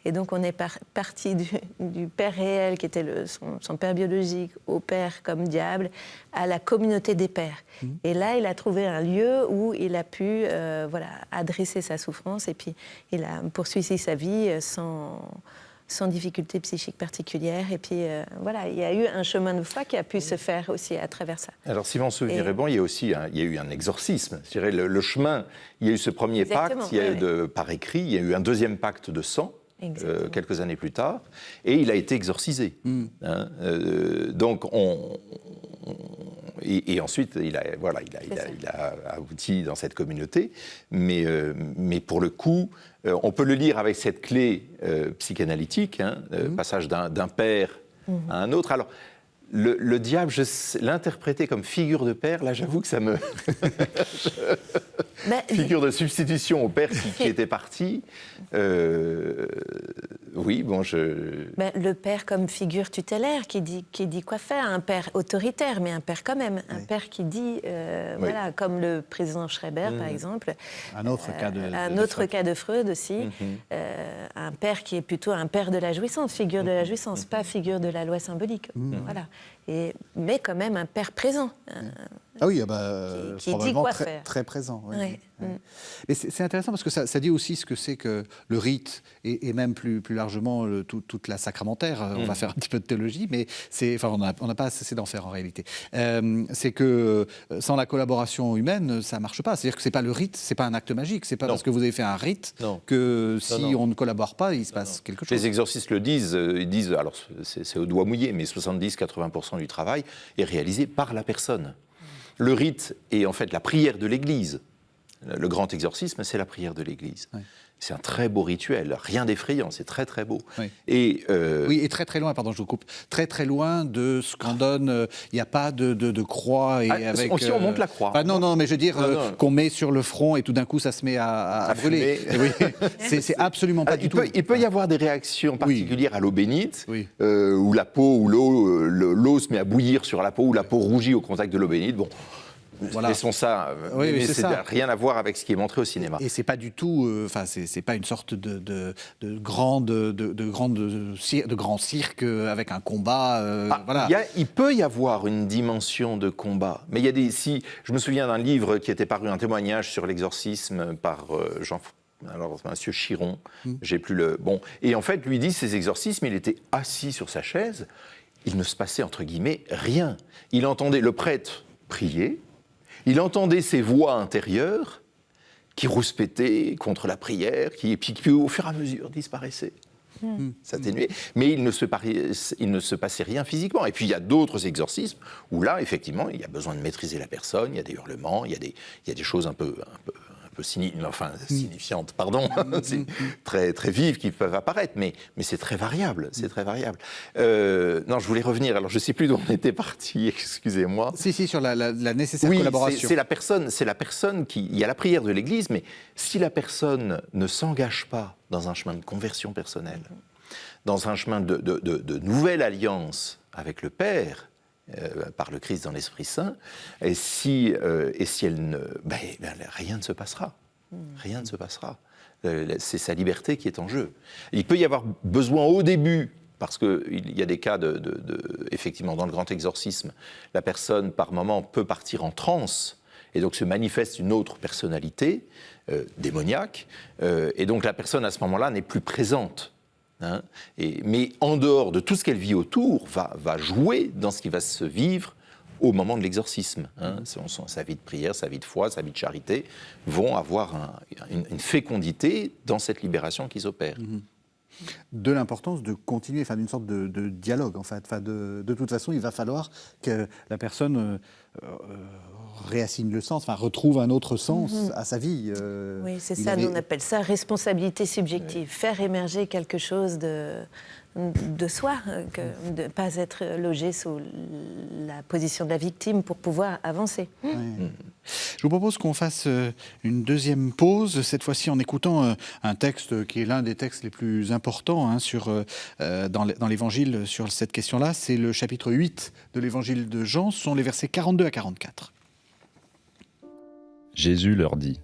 Et donc, on est parti du père réel, qui était son père biologique, au père comme diable, à la communauté des pères. Et là, il a trouvé un lieu où il a pu adresser sa souffrance. Et puis, il a poursuivi sa vie sans difficulté psychique particulière. Et puis, il y a eu un chemin de foi qui a pu se faire aussi à travers ça. Alors, si mon souvenir est bon, il y a eu un exorcisme. Je dirais, le chemin, il y a eu ce premier pacte, il y a eu par écrit, il y a eu un deuxième pacte de sang, quelques années plus tard, et il a été exorcisé. Donc, et ensuite, il a abouti dans cette communauté. Mais pour le coup, on peut le lire avec cette clé psychanalytique, passage d'un père à un autre. Alors, le diable, l'interpréter comme figure de père, là, j'avoue que ça me... Figure de substitution au père qui était parti. Oui, bon, le père comme figure tutélaire qui dit quoi faire. Un père autoritaire, mais un père quand même. Un père qui dit, voilà, comme le président Schreiber, par exemple. Un autre cas de Freud aussi. Un père qui est plutôt un père de la jouissance, figure de la jouissance, pas figure de la loi symbolique. Voilà. Mais quand même un père présent. Ah oui, qui probablement dit quoi très, faire. très présent. Oui. Ouais. Mais c'est intéressant parce que ça dit aussi ce que c'est que le rite et même plus largement toute la sacramentaire. On va faire un petit peu de théologie, mais on n'a pas cessé d'en faire en réalité. C'est que sans la collaboration humaine, ça ne marche pas. C'est-à-dire que c'est pas le rite, c'est pas un acte magique. C'est pas parce que vous avez fait un rite que si on ne collabore pas, il se passe quelque chose. Les exorcistes le disent. Ils disent, alors c'est au doigt mouillé, mais 70-80% du travail est réalisé par la personne. Le rite est en fait la prière de l'Église. Le grand exorcisme, c'est la prière de l'Église. Oui. C'est un très beau rituel, rien d'effrayant, c'est très très beau. Oui. Et très très loin, pardon, je vous coupe, très très loin de ce qu'on donne. Il n'y a pas de croix. Si on monte la croix. Non, mais je veux dire qu'on met sur le front et tout d'un coup ça se met à brûler. Oui. C'est absolument pas du tout. Il peut y avoir des réactions particulières à l'eau bénite, où la peau, où l'eau se met à bouillir sur la peau, où la peau rougit au contact de l'eau bénite. Bon. Voilà. Laissons ça, mais c'est rien à voir avec ce qui est montré au cinéma. Et c'est pas du tout, c'est pas une sorte de grand cirque avec un combat. Voilà. Il peut y avoir une dimension de combat, mais il y a je me souviens d'un livre qui était paru, un témoignage sur l'exorcisme par Monsieur Chiron, j'ai plus le bon. Et en fait, lui dit ces exorcismes, il était assis sur sa chaise, il ne se passait entre guillemets rien. Il entendait le prêtre prier. Il entendait ses voix intérieures qui rouspétaient contre la prière, et puis qui, au fur et à mesure, disparaissaient, s'atténuaient. Mais il ne se passait rien physiquement. Et puis, il y a d'autres exorcismes où là, effectivement, il y a besoin de maîtriser la personne, il y a des hurlements, il y a des choses un peu signifiantes, pardon, très, très vives qui peuvent apparaître, mais c'est très variable, non, je voulais revenir, alors je ne sais plus d'où on était parti, excusez-moi. Si, sur la nécessaire collaboration. C'est la personne qui... Il y a la prière de l'Église, mais si la personne ne s'engage pas dans un chemin de conversion personnelle, dans un chemin de nouvelle alliance avec le Père, par le Christ dans l'Esprit Saint, et si elle ne... rien ne se passera. Rien ne se passera. C'est sa liberté qui est en jeu. Il peut y avoir besoin au début, parce qu'il y a des cas effectivement, dans le grand exorcisme, la personne, par moment, peut partir en transe, et donc se manifeste une autre personnalité démoniaque, et donc la personne, à ce moment-là, n'est plus présente. Mais en dehors de tout ce qu'elle vit autour, va jouer dans ce qui va se vivre au moment de l'exorcisme. Sa vie de prière, sa vie de foi, sa vie de charité vont avoir une fécondité dans cette libération qui s'opère. De l'importance de continuer, d'une sorte de dialogue, en fait. De toute façon, il va falloir que la personne réassigne le sens, retrouve un autre sens à sa vie. Oui, c'est ça, nous on appelle ça responsabilité subjective, faire émerger quelque chose de soi, de ne pas être logé sous la position de la victime pour pouvoir avancer. Je vous propose qu'on fasse une deuxième pause, cette fois-ci en écoutant un texte qui est l'un des textes les plus importants dans l'Évangile sur cette question-là. C'est le chapitre 8 de l'Évangile de Jean, ce sont les versets 42 à 44. Jésus leur dit :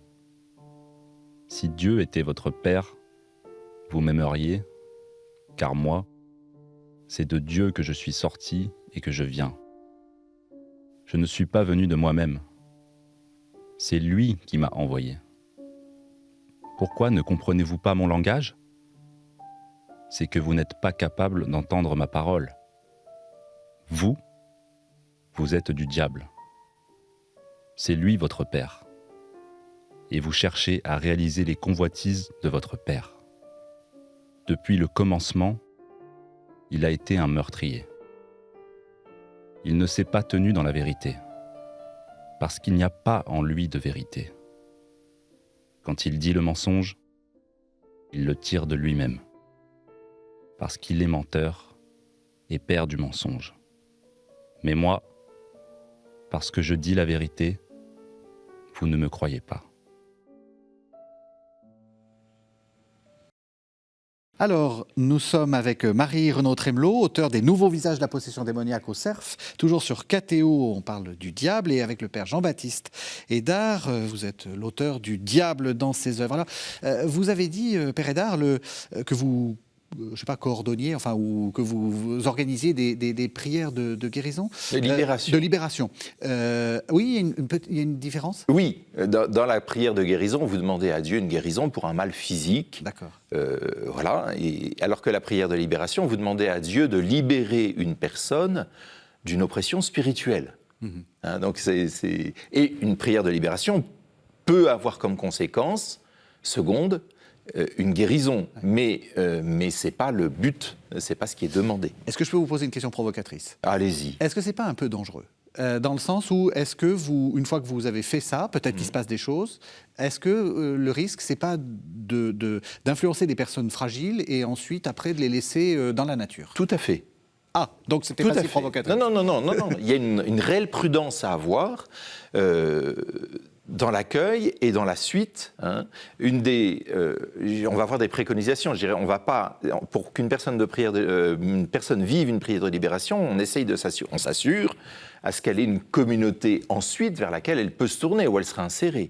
« Si Dieu était votre Père, vous m'aimeriez, car moi, c'est de Dieu que je suis sorti et que je viens. Je ne suis pas venu de moi-même. C'est lui qui m'a envoyé. Pourquoi ne comprenez-vous pas mon langage ? C'est que vous n'êtes pas capable d'entendre ma parole. Vous êtes du diable. C'est lui votre père. Et vous cherchez à réaliser les convoitises de votre père. Depuis le commencement, il a été un meurtrier. Il ne s'est pas tenu dans la vérité, Parce qu'il n'y a pas en lui de vérité. Quand il dit le mensonge, il le tire de lui-même. Parce qu'il est menteur et père du mensonge. Mais moi, parce que je dis la vérité, vous ne me croyez pas. Alors, nous sommes avec Marie-Renaud Tremelot, auteur des Nouveaux visages de la possession démoniaque au cerf, toujours sur KTO, on parle du diable, et avec le père Jean-Baptiste Hédard, vous êtes l'auteur du diable dans ses œuvres. Alors, vous avez dit, père Hédard, que vous coordonniez, ou que vous organisiez des prières de guérison. De libération. De libération. Oui, il y a une différence ? Oui, dans la prière de guérison, vous demandez à Dieu une guérison pour un mal physique. D'accord. Voilà. Et alors que la prière de libération, vous demandez à Dieu de libérer une personne d'une oppression spirituelle. Hein, donc Et une prière de libération peut avoir comme conséquence, seconde, une guérison, mais c'est pas le but, c'est pas ce qui est demandé. Est-ce que je peux vous poser une question provocatrice ? Allez-y. Est-ce que c'est pas un peu dangereux ? Dans le sens où, est-ce que vous, une fois que vous avez fait ça, peut-être qu'il se passe des choses, est-ce que le risque, c'est pas d'influencer des personnes fragiles et ensuite, après, de les laisser dans la nature ? Tout à fait. Ah, donc c'était Tout pas à si fait. provocateur. Non. Il y a une réelle prudence à avoir dans l'accueil et dans la suite. Hein. On va avoir des préconisations. Je dirais, on va pas, pour qu'une personne une personne vive une prière de libération, on s'assure à ce qu'elle ait une communauté ensuite vers laquelle elle peut se tourner, où elle sera insérée.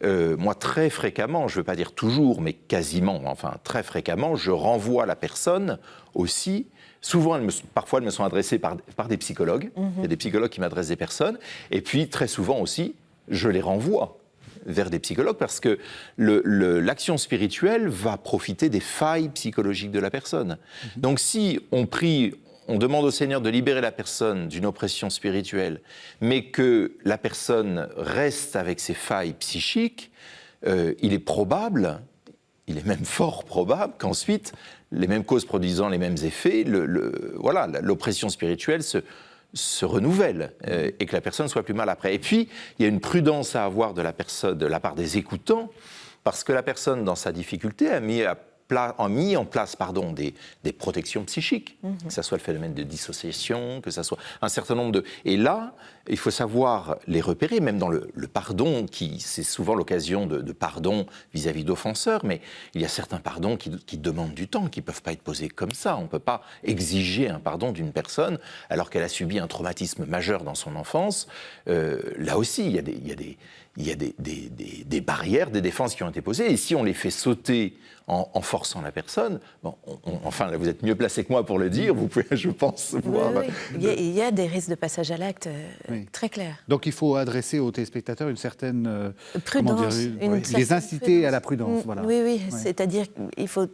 Moi, très fréquemment, je ne veux pas dire toujours, mais quasiment, enfin très fréquemment, je renvoie la personne aussi. Souvent, parfois, elles me sont adressées par des psychologues. Il y a des psychologues qui m'adressent des personnes. Et puis, très souvent aussi, je les renvoie vers des psychologues parce que l'action spirituelle va profiter des failles psychologiques de la personne. Donc, si on demande au Seigneur de libérer la personne d'une oppression spirituelle, mais que la personne reste avec ses failles psychiques, il est probable, il est même fort probable qu'ensuite, les mêmes causes produisant les mêmes effets, l'oppression spirituelle se renouvelle et que la personne soit plus mal après. Et puis, il y a une prudence à avoir de la part des écoutants, parce que la personne, dans sa difficulté, a mis en place des protections psychiques, que ce soit le phénomène de dissociation, que ce soit un certain nombre de... Et là, il faut savoir les repérer, même dans le pardon, c'est souvent l'occasion de pardon vis-à-vis d'offenseurs, mais il y a certains pardons qui demandent du temps, qui ne peuvent pas être posés comme ça. On ne peut pas exiger un pardon d'une personne alors qu'elle a subi un traumatisme majeur dans son enfance. Là aussi, il y a des barrières, des défenses qui ont été posées, et si on les fait sauter en forçant la personne, enfin, là, vous êtes mieux placé que moi pour le dire, vous pouvez, je pense, voir... Oui. Il y a des risques de passage à l'acte très clairs. Donc il faut adresser aux téléspectateurs une certaine... prudence. Les inciter à la prudence, voilà. Oui, Ouais. C'est-à-dire qu'il faut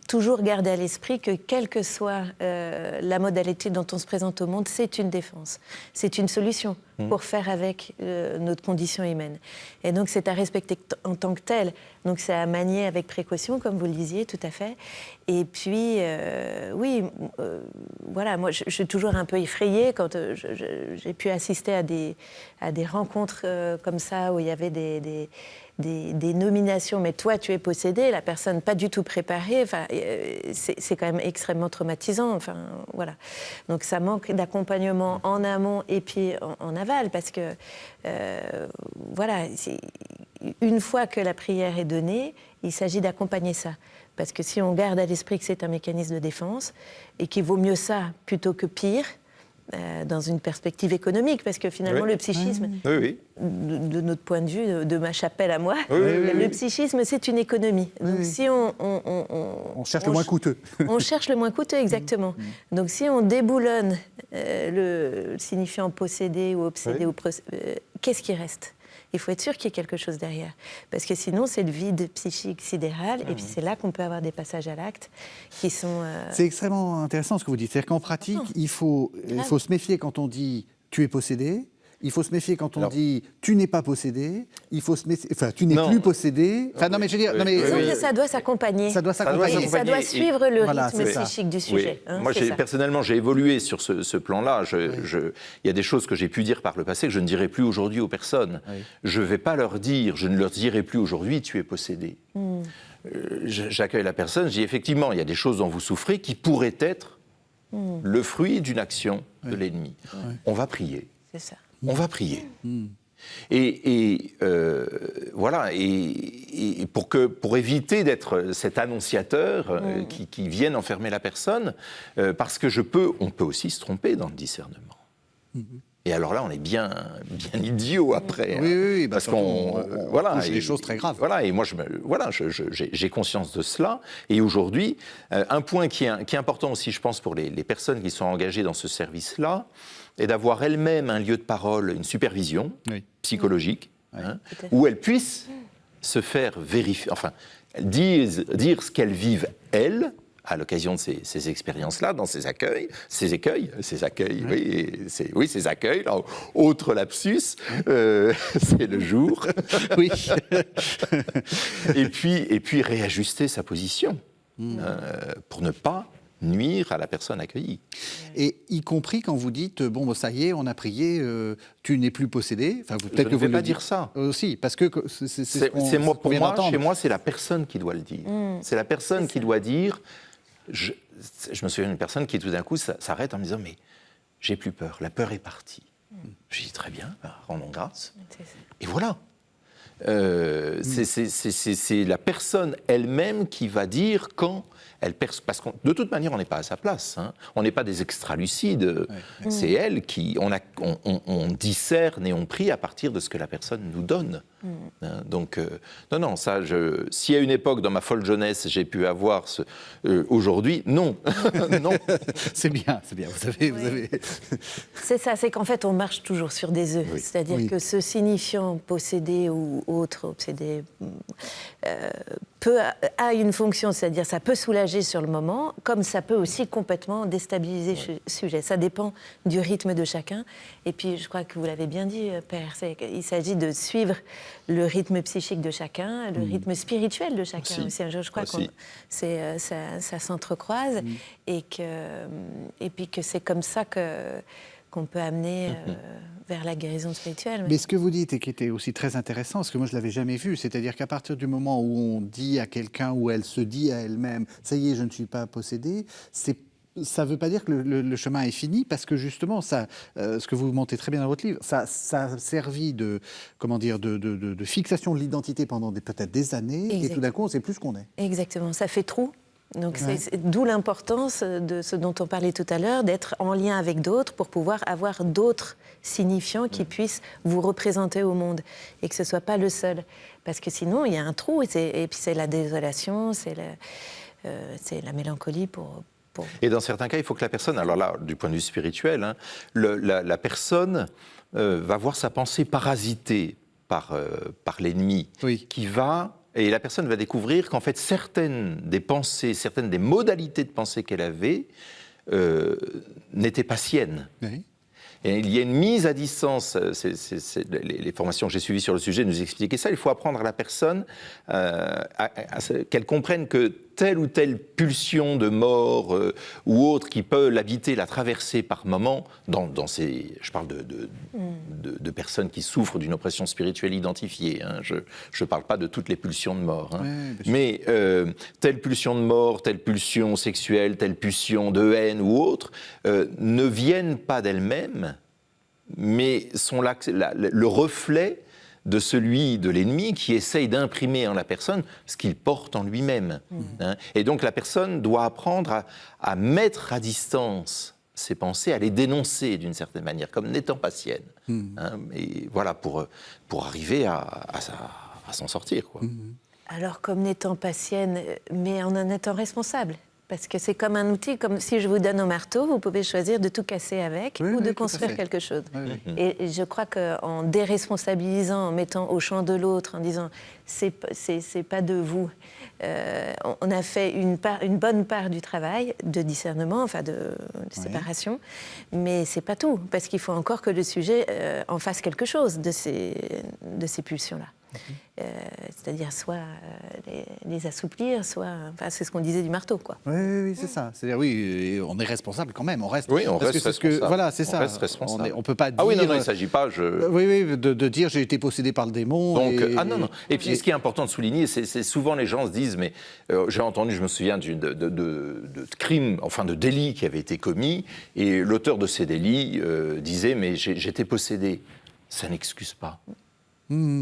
toujours garder à l'esprit que quelle que soit la modalité dont on se présente au monde, c'est une défense, c'est une solution pour faire avec notre condition humaine. Et donc c'est à respecter en tant que tel. Donc c'est à manier avec précaution, comme vous le disiez, tout à fait. Et puis, voilà, moi je suis toujours un peu effrayée quand j'ai pu assister à des rencontres comme ça, où il y avait des nominations, mais toi tu es possédé, la personne pas du tout préparée, enfin, c'est quand même extrêmement traumatisant, enfin, voilà. Donc ça manque d'accompagnement en amont et puis en aval, parce que voilà, une fois que la prière est donnée, il s'agit d'accompagner ça. Parce que si on garde à l'esprit que c'est un mécanisme de défense et qu'il vaut mieux ça plutôt que pire, dans une perspective économique, parce que finalement le psychisme, de notre point de vue, de ma chapelle à moi, le psychisme c'est une économie. Donc si on cherche le moins coûteux. On cherche le moins coûteux, exactement. Donc si on déboulonne le signifiant possédé ou obsédé, qu'est-ce qui reste ? Il faut être sûr qu'il y ait quelque chose derrière. Parce que sinon, c'est le vide psychique sidéral, et puis c'est là qu'on peut avoir des passages à l'acte qui sont... C'est extrêmement intéressant ce que vous dites. C'est-à-dire qu'en pratique, il faut se méfier quand on dit « tu es possédé », Il faut se méfier quand on Alors- dit tu n'es pas possédé. Il faut se méfier, enfin tu n'es Non. plus possédé. Enfin non mais je veux dire, non, mais, Disons que ça doit s'accompagner. ça doit doit s'accompagner. Oui, ça doit et- suivre le Voilà, rythme c'est ça. psychique du Oui. sujet. hein, Moi, c'est ça. personnellement, j'ai évolué sur ce plan-là. Il y a des choses que j'ai pu dire par le passé que je ne dirai plus aujourd'hui aux personnes. Oui. Je ne vais pas leur dire, je ne leur dirai plus aujourd'hui, tu es possédé. J'accueille la personne, je dis effectivement, il y a des choses dont vous souffrez qui pourraient être le fruit d'une action de l'ennemi. On va prier. C'est ça. On va prier. Et voilà, et pour éviter d'être cet annonciateur qui vienne enfermer la personne, parce que on peut aussi se tromper dans le discernement. Et alors là, on est bien idiot après. Oui, oui, parce bah, qu'on on touche des choses très graves. Voilà, et moi, j'ai conscience de cela. Et aujourd'hui, un point qui est important aussi, je pense, pour les personnes qui sont engagées dans ce service-là, est d'avoir elles-mêmes un lieu de parole, une supervision psychologique, hein, où elles puissent se faire vérifier, enfin, dire ce qu'elles vivent elles, à l'occasion de ces expériences-là, dans ces accueils, ces accueils, là, autre lapsus, c'est le jour. Oui. et puis réajuster sa position pour ne pas nuire à la personne accueillie. Et y compris quand vous dites bon, ça y est, on a prié, tu n'es plus possédé. Enfin, Je peut-être ne que vous vais le pas dites dire ça. aussi, parce que c'est ce qu'on Pour vient moi, d'entendre. chez moi, c'est la personne qui doit le dire. C'est la personne qui doit dire. Je me souviens d'une personne qui tout d'un coup s'arrête en me disant mais j'ai plus peur, la peur est partie. Je dis très bien, rendons grâce. Et voilà. C'est la personne elle-même qui va dire quand elle perçoit. Parce que de toute manière, on n'est pas à sa place. Hein. On n'est pas des extralucides. C'est elle qui. On discerne et on prie à partir de ce que la personne nous donne. Hein, donc, non, ça, si à une époque, dans ma folle jeunesse, j'ai pu avoir aujourd'hui, non. Non. C'est bien. Vous avez... C'est ça, c'est qu'en fait, on marche toujours sur des œufs. Oui. C'est-à-dire que ce signifiant possédé ou autre obsédé a une fonction, c'est-à-dire ça peut soulager sur le moment, comme ça peut aussi complètement déstabiliser le sujet. Ça dépend du rythme de chacun. Et puis, je crois que vous l'avez bien dit, Père, il s'agit de suivre le rythme psychique de chacun, le rythme spirituel de chacun aussi. Je crois que ça s'entrecroise et puis que c'est comme ça qu'on peut amener vers la guérison spirituelle. Mais ce que vous dites et qui était aussi très intéressant, parce que moi je ne l'avais jamais vu, c'est-à-dire qu'à partir du moment où on dit à quelqu'un ou elle se dit à elle-même « ça y est, je ne suis pas possédée », ça ne veut pas dire que le chemin est fini, parce que justement, ce que vous montrez très bien dans votre livre, ça a servi de fixation de l'identité pendant peut-être des années, Exactement. et tout d'un coup, on ne sait plus ce qu'on est. Exactement, ça fait trou. Donc d'où l'importance de ce dont on parlait tout à l'heure, d'être en lien avec d'autres pour pouvoir avoir d'autres signifiants qui puissent vous représenter au monde et que ce ne soit pas le seul. Parce que sinon, il y a un trou et puis c'est la désolation, c'est la mélancolie pour... Et dans certains cas, il faut que la personne, alors là, du point de vue spirituel, hein, la personne va voir sa pensée parasitée par l'ennemi, qui va... Et la personne va découvrir qu'en fait, certaines des pensées, certaines des modalités de pensée qu'elle avait n'étaient pas siennes. Oui. Et il y a une mise à distance. Les formations que j'ai suivies sur le sujet nous expliquaient ça. Il faut apprendre à la personne qu'elle comprenne que telle ou telle pulsion de mort ou autre qui peut l'habiter, la traverser par moments, je parle de personnes qui souffrent d'une oppression spirituelle identifiée. Hein. Je ne parle pas de toutes les pulsions de mort. Hein. Mais telle pulsion de mort, telle pulsion sexuelle, telle pulsion de haine ou autre, ne viennent pas d'elles-mêmes, mais sont le reflet de celui de l'ennemi qui essaye d'imprimer en la personne ce qu'il porte en lui-même. Hein. Et donc la personne doit apprendre à mettre à distance ses pensées, à les dénoncer d'une certaine manière, comme n'étant pas siennes. Hein. Et voilà, pour arriver à s'en sortir, quoi. Alors, comme n'étant pas sienne, mais en étant responsable. Parce que c'est comme un outil, comme si je vous donne un marteau, vous pouvez choisir de tout casser avec Oui, ou oui, de tout à construire fait. quelque chose. Oui, oui. Et je crois qu'en déresponsabilisant, en mettant au champ de l'autre, en disant c'est pas de vous, on a fait une bonne part du travail de discernement, enfin de séparation, mais c'est pas tout, parce qu'il faut encore que le sujet en fasse quelque chose de ces pulsions-là. C'est-à-dire soit les assouplir, soit... Enfin, c'est ce qu'on disait du marteau, quoi. Oui, c'est ça. C'est-à-dire, oui, et on est responsable quand même. On reste. Oui, on parce reste que c'est ce que, responsable. voilà, c'est On ça. reste responsable. On peut pas dire. Ah oui, non, il ne s'agit pas. Oui, de dire j'ai été possédé par le démon. Donc, et, Et puis, ce qui est important de souligner, c'est souvent les gens se disent, mais j'ai entendu, je me souviens de crimes, enfin de délits qui avaient été commis, et l'auteur de ces délits disait, mais j'étais possédé. Ça n'excuse pas.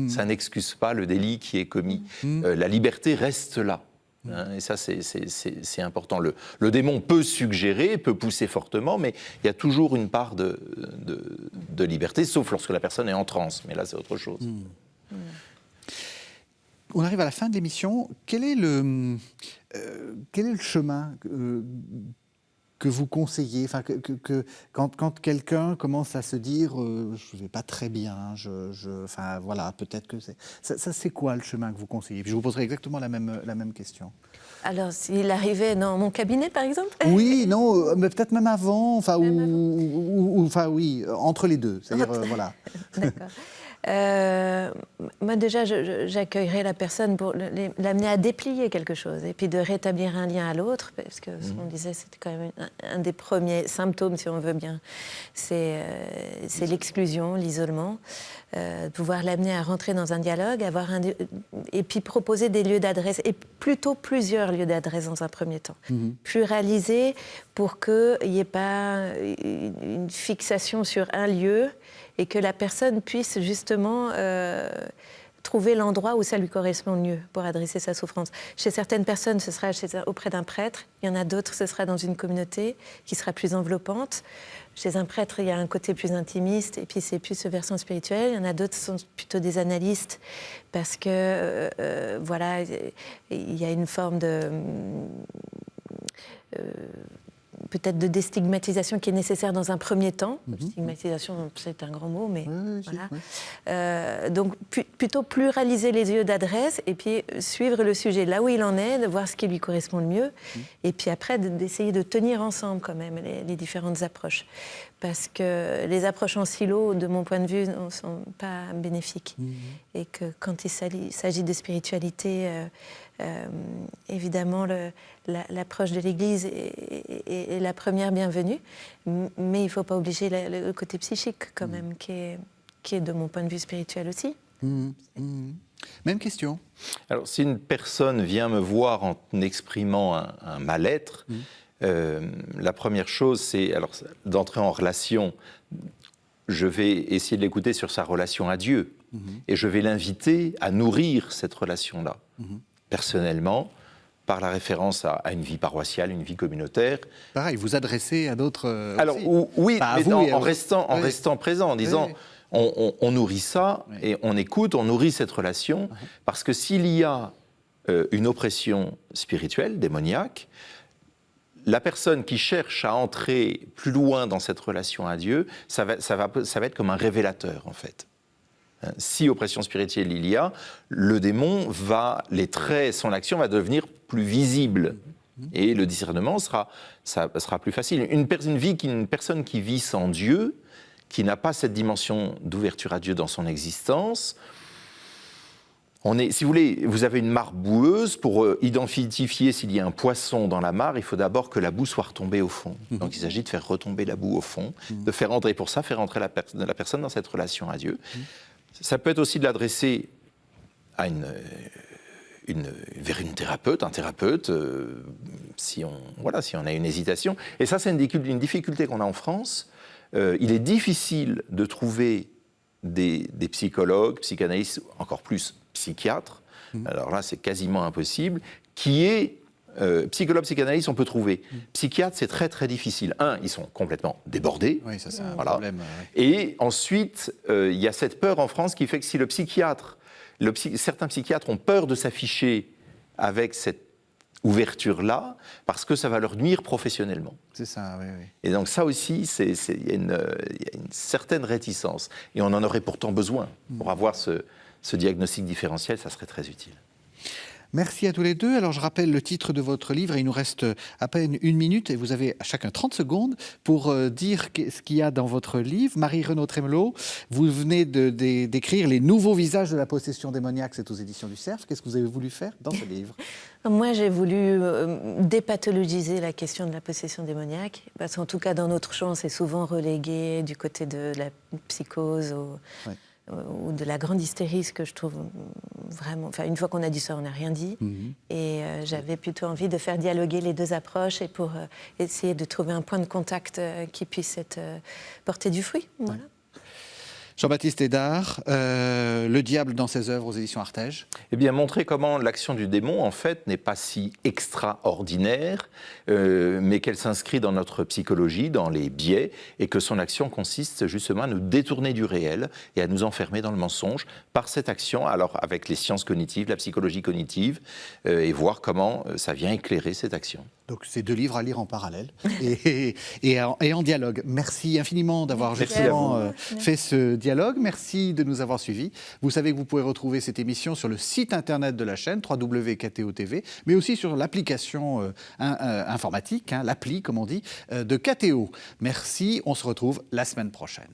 Ça n'excuse pas le délit qui est commis. La liberté reste là. Hein, et ça, c'est important. Le démon peut suggérer, peut pousser fortement, mais il y a toujours une part de liberté, sauf lorsque la personne est en transe. Mais là, c'est autre chose. On arrive à la fin de l'émission. Quel est le chemin que vous conseillez, enfin, quand quelqu'un commence à se dire je ne vais pas très bien, enfin voilà, peut-être que c'est... Ça, c'est quoi le chemin que vous conseillez? Puis je vous poserai exactement la même question. Alors, s'il arrivait dans mon cabinet, par exemple? Oui, non, mais peut-être même avant, enfin, enfin oui, entre les deux. C'est-à-dire, voilà. D'accord. Moi, déjà, j'accueillerais la personne pour l'amener à déplier quelque chose et puis de rétablir un lien à l'autre, parce que ce qu'on disait, c'était quand même un des premiers symptômes, si on veut bien, c'est l'exclusion, l'isolement. Pouvoir l'amener à rentrer dans un dialogue, et puis proposer des lieux d'adresse, et plutôt plusieurs lieux d'adresse dans un premier temps. Pluraliser pour qu'il n'y ait pas une fixation sur un lieu, et que la personne puisse justement trouver l'endroit où ça lui correspond le mieux pour adresser sa souffrance. Chez certaines personnes, ce sera auprès d'un prêtre. Il y en a d'autres, ce sera dans une communauté qui sera plus enveloppante. Chez un prêtre, il y a un côté plus intimiste, et puis c'est plus ce versant spirituel. Il y en a d'autres qui sont plutôt des analystes, parce que, voilà, il y a une forme de... peut-être de déstigmatisation qui est nécessaire dans un premier temps. Stigmatisation, c'est un grand mot, mais voilà. Donc, plutôt pluraliser les lieux d'adresse et puis suivre le sujet là où il en est, de voir ce qui lui correspond le mieux, et puis après d'essayer de tenir ensemble quand même les différentes approches. Parce que les approches en silo, de mon point de vue, ne sont pas bénéfiques. Et que quand il s'agit de spiritualité, évidemment, l'approche de l'Église est la première bienvenue, mais il ne faut pas obliger le côté psychique, quand même, qui est, de mon point de vue, spirituel aussi. Même question. Alors, si une personne vient me voir en exprimant un mal-être, la première chose, c'est d'entrer en relation. Je vais essayer de l'écouter sur sa relation à Dieu, et je vais l'inviter à nourrir cette relation-là. Personnellement, par la référence à une vie paroissiale, une vie communautaire. Pareil, vous adressez à d'autres. Alors, oui, pas mais vous, en restant présent, en disant on nourrit ça, et on écoute, on nourrit cette relation, parce que s'il y a une oppression spirituelle, démoniaque, la personne qui cherche à entrer plus loin dans cette relation à Dieu, ça va être comme un révélateur, en fait. Si oppression spirituelle il y a, le démon les traits, son action va devenir plus visible. Et le discernement sera plus facile. Une personne qui vit sans Dieu, qui n'a pas cette dimension d'ouverture à Dieu dans son existence, si vous voulez, vous avez une mare boueuse, pour identifier s'il y a un poisson dans la mare, il faut d'abord que la boue soit retombée au fond. Donc il s'agit de faire retomber la boue au fond, de faire entrer la personne dans cette relation à Dieu. Ça peut être aussi de l'adresser à vers un thérapeute, si on a une hésitation. Et ça, c'est une difficulté qu'on a en France. Il est difficile de trouver des psychologues, psychanalystes, encore plus psychiatres, alors là, c'est quasiment impossible, qui est psychologue, psychanalyste, on peut trouver. Psychiatre, c'est très, très difficile. Ils sont complètement débordés. Oui, ça, c'est un problème. Et ensuite, il y a cette peur en France qui fait que si certains psychiatres ont peur de s'afficher avec cette ouverture-là, parce que ça va leur nuire professionnellement. C'est ça, oui, oui. Et donc ça aussi, il y a une certaine réticence. Et on en aurait pourtant besoin. Pour avoir ce diagnostic différentiel, ça serait très utile. Merci à tous les deux. Alors, je rappelle le titre de votre livre. Il nous reste à peine 1 minute et vous avez à chacun 30 secondes pour dire ce qu'il y a dans votre livre. Marie-Renaud Trémelot, vous venez d'écrire Les nouveaux visages de la possession démoniaque. C'est aux éditions du Cerf. Qu'est-ce que vous avez voulu faire dans ce livre? Moi, j'ai voulu dépathologiser la question de la possession démoniaque, parce qu'en tout cas, dans notre champ, c'est souvent relégué du côté de la psychose ou de la grande hystérie, ce que je trouve vraiment... Enfin, une fois qu'on a dit ça, on n'a rien dit. Et j'avais plutôt envie de faire dialoguer les deux approches et pour essayer de trouver un point de contact qui puisse être porter du fruit. Voilà. Jean-Baptiste Hédard, Le diable dans ses œuvres aux éditions Artege. Eh bien, montrer comment l'action du démon, en fait, n'est pas si extraordinaire, mais qu'elle s'inscrit dans notre psychologie, dans les biais, et que son action consiste justement à nous détourner du réel et à nous enfermer dans le mensonge par cette action, alors avec les sciences cognitives, la psychologie cognitive, et voir comment ça vient éclairer cette action. Donc, c'est 2 livres à lire en parallèle et en dialogue. Merci infiniment d'avoir justement fait ce dialogue. Merci de nous avoir suivis. Vous savez que vous pouvez retrouver cette émission sur le site internet de la chaîne, www.kto.tv, mais aussi sur l'application informatique, l'appli, comme on dit, de KTO. Merci, on se retrouve la semaine prochaine.